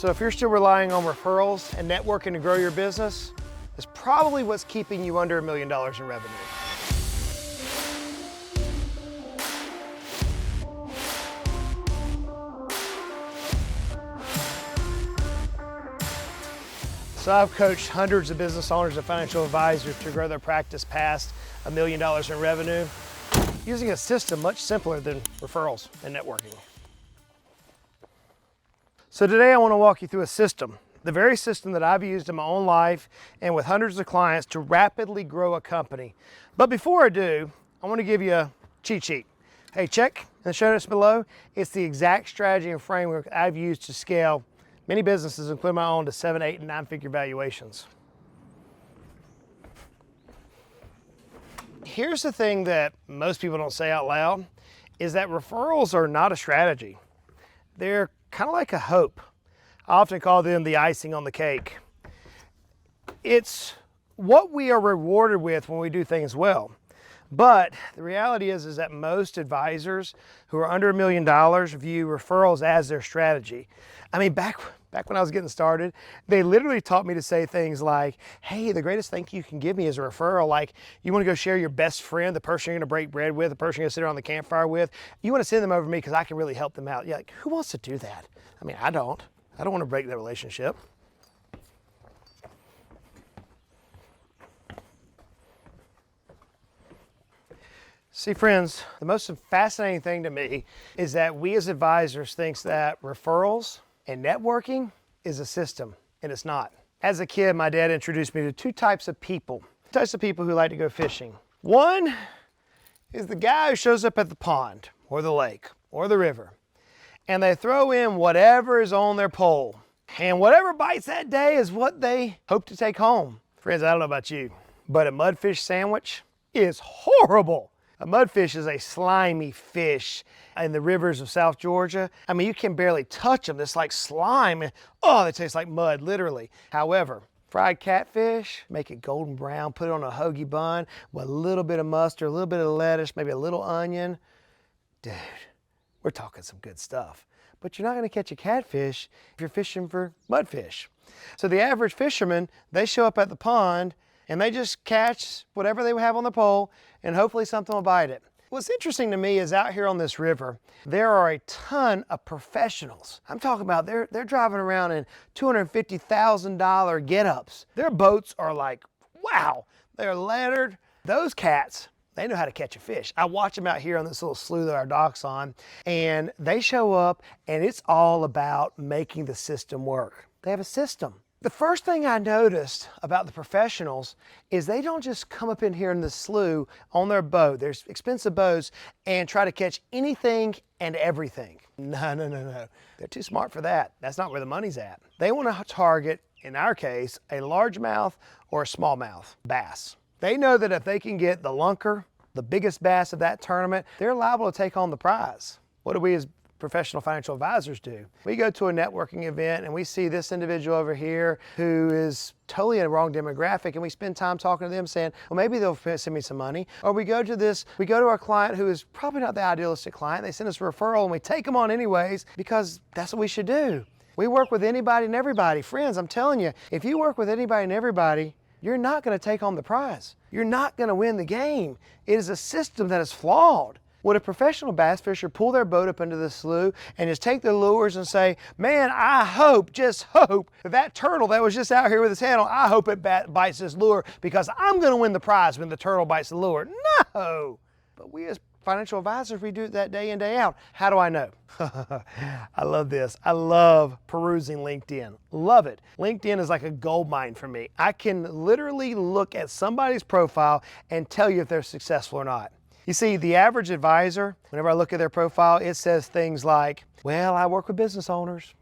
So if you're still relying on referrals and networking to grow your business, it's probably what's keeping you under $1 million in revenue. So I've coached hundreds of business owners and financial advisors to grow their practice past $1 million in revenue using a system much simpler than referrals and networking. So today I want to walk you through a system, the very system that I've used in my own life and with hundreds of clients to rapidly grow a company. But before I do, I want to give you a cheat sheet. Hey, check in the show notes below. It's the exact strategy and framework I've used to scale many businesses, including my own, to 7, 8, and 9-figure valuations. Here's the thing that most people don't say out loud, is that referrals are not a strategy. They're kind of like a hope. I often call them the icing on the cake. It's what we are rewarded with when we do things well. But the reality is that most advisors who are under $1 million view referrals as their strategy. I mean, back when I was getting started, they literally taught me to say things like, hey, the greatest thing you can give me is a referral. Like, you want to go share your best friend, the person you're going to break bread with, the person you're going to sit around the campfire with. You want to send them over to me because I can really help them out. Yeah, like, who wants to do that? I mean, I don't want to break that relationship. See, friends, the most fascinating thing to me is that we as advisors think that referrals and networking is a system, and it's not. As a kid, my dad introduced me to two types of people who like to go fishing. One is the guy who shows up at the pond or the lake or the river, and they throw in whatever is on their pole, and whatever bites that day is what they hope to take home. Friends, I don't know about you, but a mudfish sandwich is horrible. A mudfish is a slimy fish in the rivers of South Georgia. I mean, you can barely touch them. It's like slime. Oh, they taste like mud, literally. However, fried catfish, make it golden brown, put it on a hoagie bun with a little bit of mustard, a little bit of lettuce, maybe a little onion. Dude, we're talking some good stuff. But you're not going to catch a catfish if you're fishing for mudfish. So the average fisherman, they show up at the pond and they just catch whatever they have on the pole, and hopefully something will bite it. What's interesting to me is out here on this river, there are a ton of professionals. I'm talking about they're driving around in $250,000 get-ups. Their boats are like, wow, they're lettered. Those cats, they know how to catch a fish. I watch them out here on this little slough that our dock's on, and they show up, and it's all about making the system work. They have a system. The first thing I noticed about the professionals is they don't just come up in here in the slough on their boat, their expensive boats, and try to catch anything and everything. No. They're too smart for that. That's not where the money's at. They want to target, in our case, a largemouth or a smallmouth bass. They know that if they can get the lunker, the biggest bass of that tournament, they're liable to take home the prize. What do we as professional financial advisors do? We go to a networking event and we see this individual over here who is totally in the wrong demographic, and we spend time talking to them saying, well, maybe they'll send me some money. Or we go to our client who is probably not the idealistic client. They send us a referral and we take them on anyways because that's what we should do. We work with anybody and everybody. Friends, I'm telling you, if you work with anybody and everybody, you're not going to take home the prize. You're not going to win the game. It is a system that is flawed. Would a professional bass fisher pull their boat up into the slough and just take their lures and say, man, just hope that turtle that was just out here with his head on, I hope it bites this lure because I'm going to win the prize when the turtle bites the lure? No! But we as financial advisors, we do it that day in, day out. How do I know? I love this. I love perusing LinkedIn. Love it. LinkedIn is like a gold mine for me. I can literally look at somebody's profile and tell you if they're successful or not. You see, the average advisor, whenever I look at their profile, it says things like, well, I work with business owners,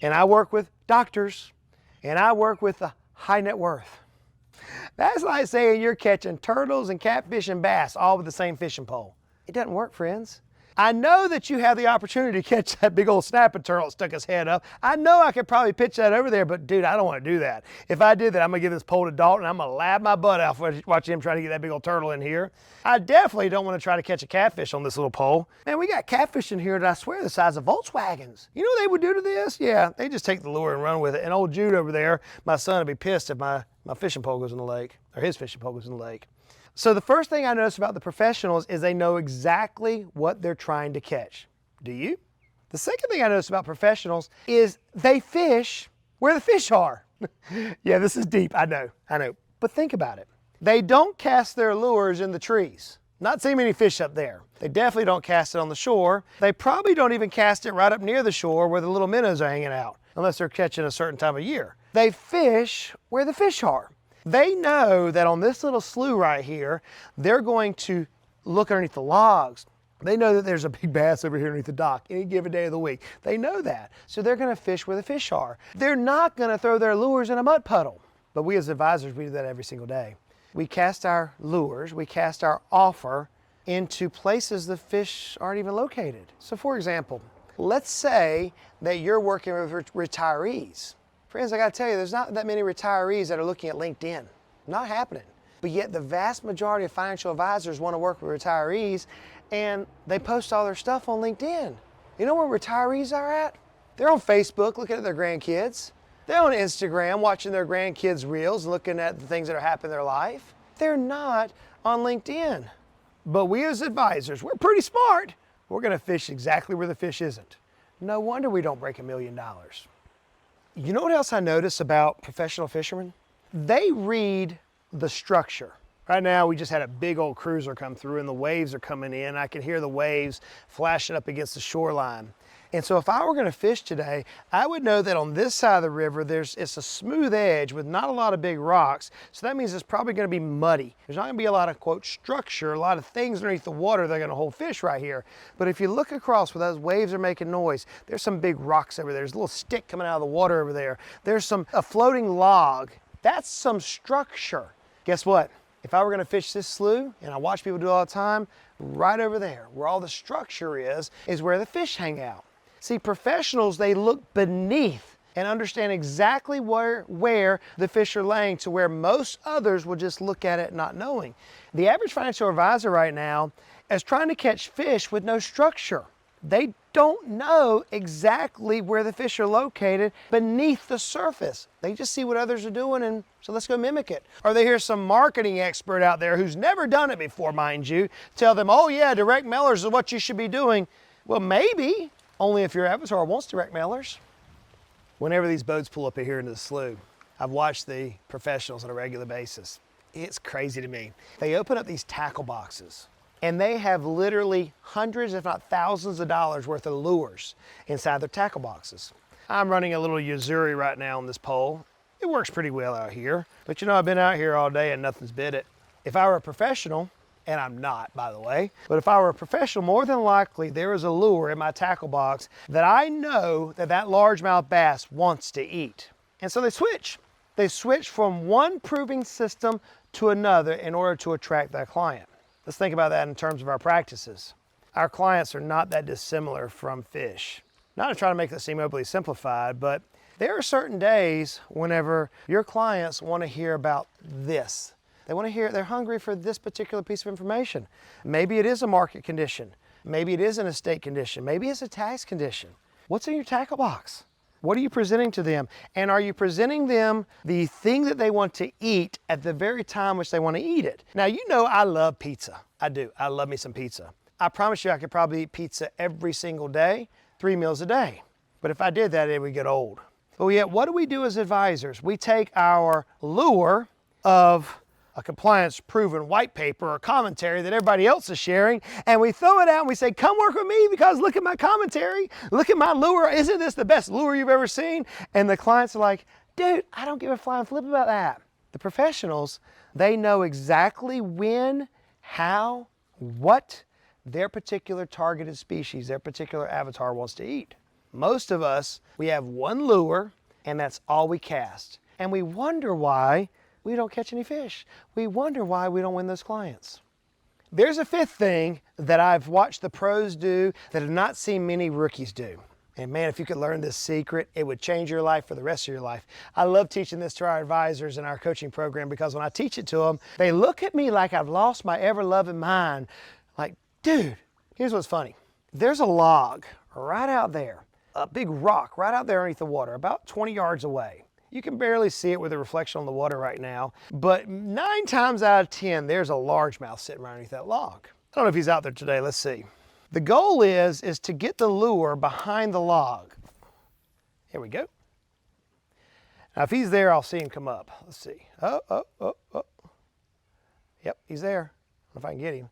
and I work with doctors, and I work with the high net worth. That's like saying you're catching turtles and catfish and bass all with the same fishing pole. It doesn't work, friends. I know that you have the opportunity to catch that big old snapping turtle that stuck his head up. I know I could probably pitch that over there, but dude, I don't want to do that. If I did that, I'm gonna give this pole to Dalton, and I'm gonna lab my butt off watching him trying to get that big old turtle in here. I definitely don't want to try to catch a catfish on this little pole. Man, we got catfish in here that I swear the size of Volkswagens. You know what they would do to this? Yeah, they just take the lure and run with it. And old Jude over there, my son, would be pissed if my fishing pole goes in the lake, or his fishing pole goes in the lake. So the first thing I notice about the professionals is they know exactly what they're trying to catch. Do you? The second thing I notice about professionals is they fish where the fish are. Yeah, this is deep, I know. But think about it. They don't cast their lures in the trees. Not seeing many fish up there. They definitely don't cast it on the shore. They probably don't even cast it right up near the shore where the little minnows are hanging out, unless they're catching a certain time of year. They fish where the fish are. They know that on this little slough right here, they're going to look underneath the logs. They know that there's a big bass over here underneath the dock any given day of the week. They know that. So they're gonna fish where the fish are. They're not gonna throw their lures in a mud puddle. But we as advisors, we do that every single day. We cast our lures, we cast our offer into places the fish aren't even located. So for example, let's say that you're working with retirees. Friends, I gotta tell you, there's not that many retirees that are looking at LinkedIn. Not happening. But yet the vast majority of financial advisors want to work with retirees, and they post all their stuff on LinkedIn. You know where retirees are at? They're on Facebook looking at their grandkids. They're on Instagram watching their grandkids' reels, looking at the things that are happening in their life. They're not on LinkedIn. But we as advisors, we're pretty smart. We're gonna fish exactly where the fish isn't. No wonder we don't break $1 million. You know what else I notice about professional fishermen? They read the structure. Right now, we just had a big old cruiser come through and the waves are coming in. I can hear the waves flashing up against the shoreline. And so if I were gonna fish today, I would know that on this side of the river, it's a smooth edge with not a lot of big rocks. So that means it's probably gonna be muddy. There's not gonna be a lot of, quote, structure, a lot of things underneath the water that are gonna hold fish right here. But if you look across where those waves are making noise, there's some big rocks over there. There's a little stick coming out of the water over there. There's a floating log. That's some structure. Guess what? If I were gonna fish this slough, and I watch people do it all the time, right over there, where all the structure is where the fish hang out. See, professionals, they look beneath and understand exactly where the fish are laying to where most others will just look at it not knowing. The average financial advisor right now is trying to catch fish with no structure. They don't know exactly where the fish are located beneath the surface. They just see what others are doing and so let's go mimic it. Or they hear some marketing expert out there who's never done it before, mind you, tell them, oh yeah, direct mailers is what you should be doing. Well, maybe. Only if your avatar wants direct mailers. Whenever these boats pull up here into the slough, I've watched the professionals on a regular basis. It's crazy to me. They open up these tackle boxes and they have literally hundreds, if not thousands of dollars worth of lures inside their tackle boxes. I'm running a little Yuzuri right now on this pole. It works pretty well out here, but you know, I've been out here all day and nothing's bit it. If I were a professional, and I'm not, by the way, but if I were a professional, more than likely there is a lure in my tackle box that I know that largemouth bass wants to eat. And so they switch. They switch from one proving system to another in order to attract that client. Let's think about that in terms of our practices. Our clients are not that dissimilar from fish. Not to try to make this seem overly simplified, but there are certain days whenever your clients want to hear about this. They want to hear, they're hungry for this particular piece of information. Maybe it is a market condition. Maybe it is an estate condition. Maybe it's a tax condition. What's in your tackle box? What are you presenting to them? And are you presenting them the thing that they want to eat at the very time which they want to eat it? Now, you know I love pizza. I do. I love me some pizza. I promise you I could probably eat pizza every single day, 3 meals a day. But if I did that, it would get old. But yet, what do we do as advisors? We take our lure of a compliance proven white paper or commentary that everybody else is sharing, and we throw it out and we say, come work with me because look at my commentary, look at my lure, isn't this the best lure you've ever seen? And the clients are like, dude, I don't give a flying flip about that. The professionals, they know exactly when, how, what their particular targeted species, their particular avatar wants to eat. Most of us, we have one lure and that's all we cast. And we wonder why we don't catch any fish. We wonder why we don't win those clients. There's a fifth thing that I've watched the pros do that have not seen many rookies do. And man, if you could learn this secret, it would change your life for the rest of your life. I love teaching this to our advisors in our coaching program because when I teach it to them, they look at me like I've lost my ever-loving mind. Like, dude, here's what's funny. There's a log right out there, a big rock right out there underneath the water, about 20 yards away. You can barely see it with the reflection on the water right now, but 9 times out of 10, there's a largemouth sitting right underneath that log. I don't know if he's out there today, let's see. The goal is to get the lure behind the log. Here we go. Now if he's there, I'll see him come up. Let's see. Oh. Yep, he's there. I don't know if I can get him.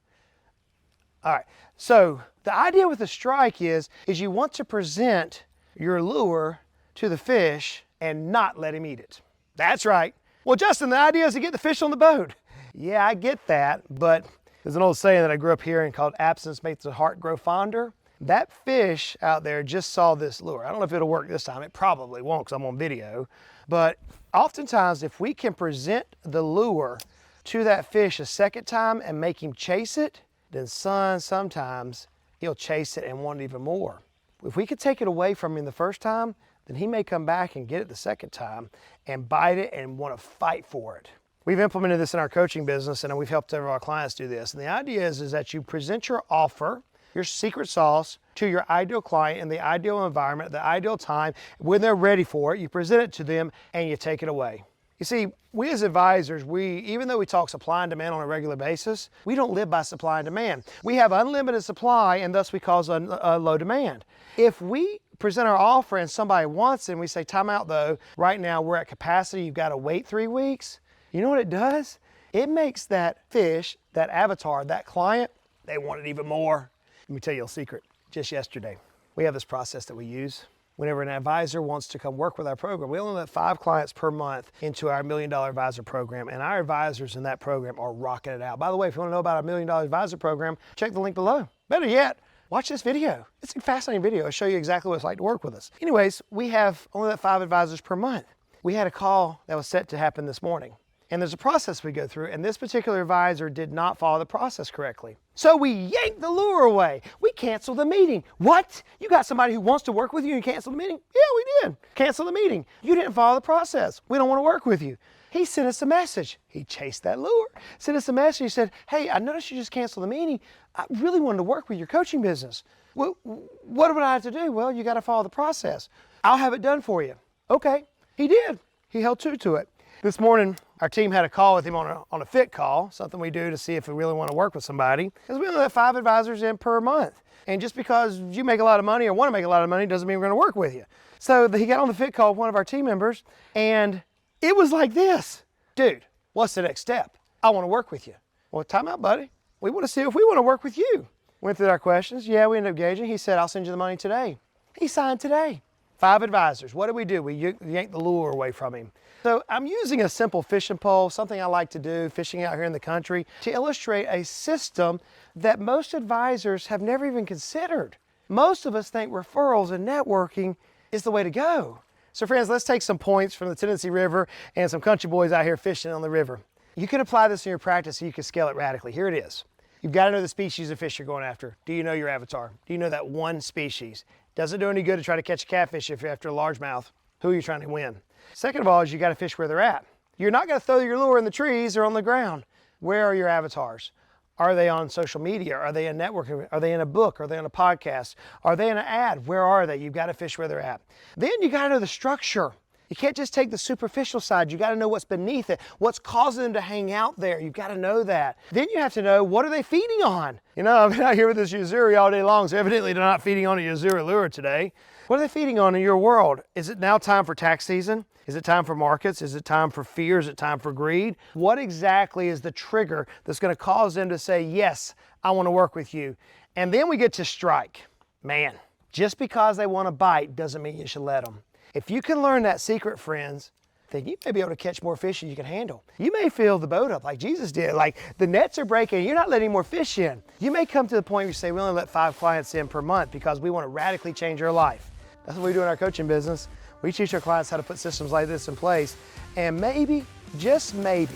All right, so the idea with the strike is you want to present your lure to the fish and not let him eat it. That's right. Well, Justin, the idea is to get the fish on the boat. Yeah, I get that, but there's an old saying that I grew up hearing called absence makes the heart grow fonder. That fish out there just saw this lure. I don't know if it'll work this time. It probably won't because I'm on video. But oftentimes, if we can present the lure to that fish a second time and make him chase it, then sometimes he'll chase it and want it even more. If we could take it away from him the first time, then he may come back and get it the second time and bite it and want to fight for it. We've implemented this in our coaching business and we've helped several of our clients do this. And the idea is that you present your offer, your secret sauce, to your ideal client in the ideal environment, the ideal time, when they're ready for it, you present it to them and you take it away. You see, we as advisors, even though we talk supply and demand on a regular basis, we don't live by supply and demand. We have unlimited supply and thus we cause a low demand. If we present our offer and somebody wants it and we say, time out though, right now we're at capacity, you've got to wait 3 weeks. You know what it does? It makes that fish, that avatar, that client, they want it even more. Let me tell you a secret. Just yesterday, we have this process that we use. Whenever an advisor wants to come work with our program, we only let 5 clients per month into our $1 Million Advisor program, and our advisors in that program are rocking it out. By the way, if you want to know about our $1 Million Advisor program, check the link below. Better yet, watch this video. It's a fascinating video. It'll show you exactly what it's like to work with us. Anyways, we have only let 5 advisors per month. We had a call that was set to happen this morning. And there's a process we go through, and this particular advisor did not follow the process correctly. So we yanked the lure away. We canceled the meeting. What? You got somebody who wants to work with you and you canceled the meeting? Yeah, we did. Cancel the meeting. You didn't follow the process. We don't want to work with you. He sent us a message. He chased that lure, sent us a message. He said, hey, I noticed you just canceled the meeting. I really wanted to work with your coaching business. Well, what would I have to do? Well, you got to follow the process. I'll have it done for you. Okay, he did. He held true to it. This morning, our team had a call with him on a fit call, something we do to see if we really want to work with somebody, because we only let 5 advisors in per month. And just because you make a lot of money or want to make a lot of money doesn't mean we're going to work with you. So he got on the fit call with one of our team members, and it was like this. Dude, what's the next step? I want to work with you. Well, time out, buddy. We want to see if we want to work with you. Went through our questions. Yeah, we ended up gauging. He said, I'll send you the money today. He signed today. 5 advisors. What do? We yanked the lure away from him. So I'm using a simple fishing pole, something I like to do, fishing out here in the country, to illustrate a system that most advisors have never even considered. Most of us think referrals and networking is the way to go. So friends, let's take some points from the Tennessee River and some country boys out here fishing on the river. You can apply this in your practice so you can scale it radically. Here it is. You've got to know the species of fish you're going after. Do you know your avatar? Do you know that one species? Doesn't do any good to try to catch a catfish if you're after a largemouth. Who are you trying to win? Second of all is you got to fish where they're at. You're not going to throw your lure in the trees or on the ground. Where are your avatars? Are they on social media? Are they in networking? Are they in a book? Are they on a podcast? Are they in an ad? Where are they? You've got to fish where they're at. Then you got to know the structure. You can't just take the superficial side. You got to know what's beneath it. What's causing them to hang out there. You've got to know that. Then you have to know, what are they feeding on? You know, I've been out here with this Uzuri all day long, so evidently they're not feeding on a Uzuri lure today. What are they feeding on in your world? Is it now time for tax season? Is it time for markets? Is it time for fear? Is it time for greed? What exactly is the trigger that's going to cause them to say, yes, I want to work with you? And then we get to strike. Man, just because they want to bite doesn't mean you should let them. If you can learn that secret, friends, then you may be able to catch more fish than you can handle. You may fill the boat up like Jesus did. Like the nets are breaking, you're not letting more fish in. You may come to the point where you say, we only let 5 clients in per month because we want to radically change your life. That's what we do in our coaching business. We teach our clients how to put systems like this in place, and maybe, just maybe,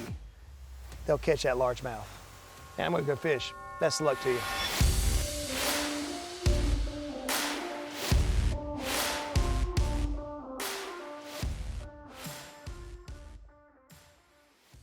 they'll catch that largemouth. And I'm gonna go fish. Best of luck to you.